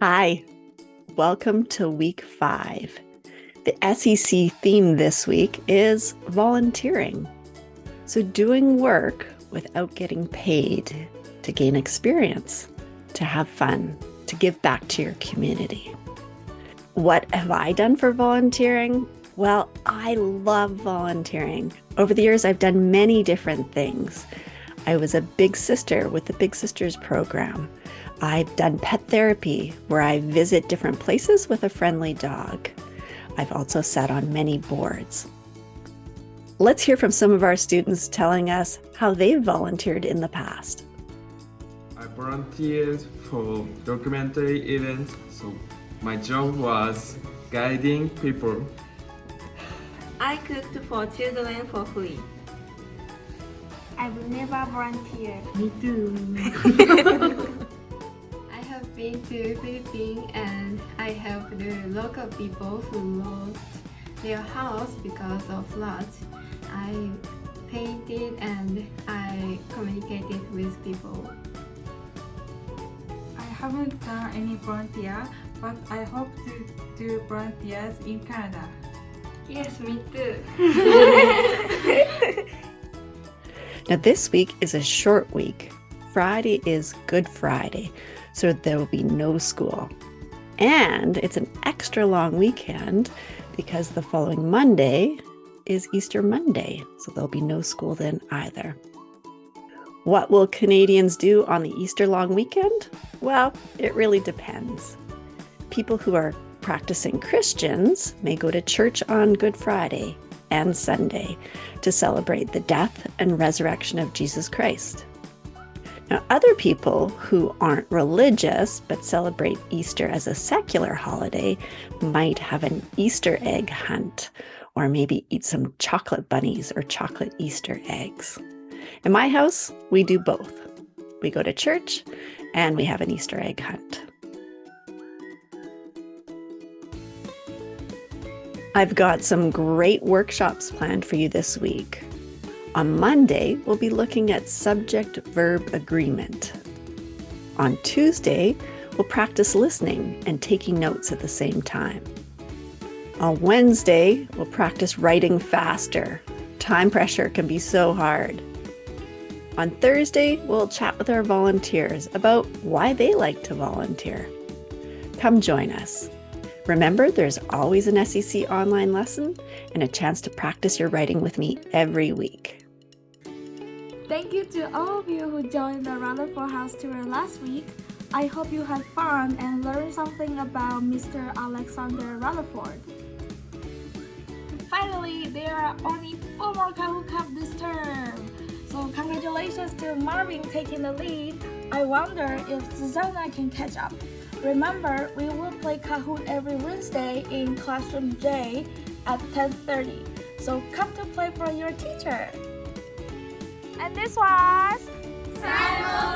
Hi, welcome to week 5. The SEC theme this week is volunteering. So, doing work without getting paid to gain experience, to have fun, to give back to your community. What have I done for volunteering? Well, I love volunteering. Over the years, I've done many different things. I was a big sister with the Big Sisters program. I've done pet therapy where I visit different places with a friendly dog. I've also sat on many boards. Let's hear from some of our students telling us how they've volunteered in the past. I volunteered for documentary events, so my job was guiding people. I cooked for children for free. I've never volunteered. Me too. I have been to Philippines and I helped the local people who lost their house because of flood. I painted and I communicated with people. I haven't done any volunteer, but I hope to do volunteers in Canada. Yes, me too. Now, this week is a short week. Friday is Good Friday, so there will be no school. And it's an extra long weekend because the following Monday is Easter Monday, so there'll be no school then either. What will Canadians do on the Easter long weekend? Well, it really depends. People who are practicing Christians may go to church on Good Friday and Sunday to celebrate the death and resurrection of Jesus Christ. Now, other people who aren't religious but celebrate Easter as a secular holiday might have an Easter egg hunt or maybe eat some chocolate bunnies or chocolate Easter eggs. In my house, we do both. We go to church and we have an Easter egg hunt. I've got some great workshops planned for you this week. On Monday, we'll be looking at subject-verb agreement. On Tuesday, we'll practice listening and taking notes at the same time. On Wednesday, we'll practice writing faster. Time pressure can be so hard. On Thursday, we'll chat with our volunteers about why they like to volunteer. Come join us. Remember, there's always an SEC online lesson and a chance to practice your writing with me every week. Thank you to all of you who joined the Rutherford House tour last week. I hope you had fun and learned something about Mr. Alexander Rutherford. Finally, there are only 4 more Kahoot Cup this term. So congratulations to Marvin taking the lead. I wonder if Susanna can catch up. Remember, we will play Kahoot every Wednesday in Classroom J at 10:30. So come to play for your teacher. And this was... Simon!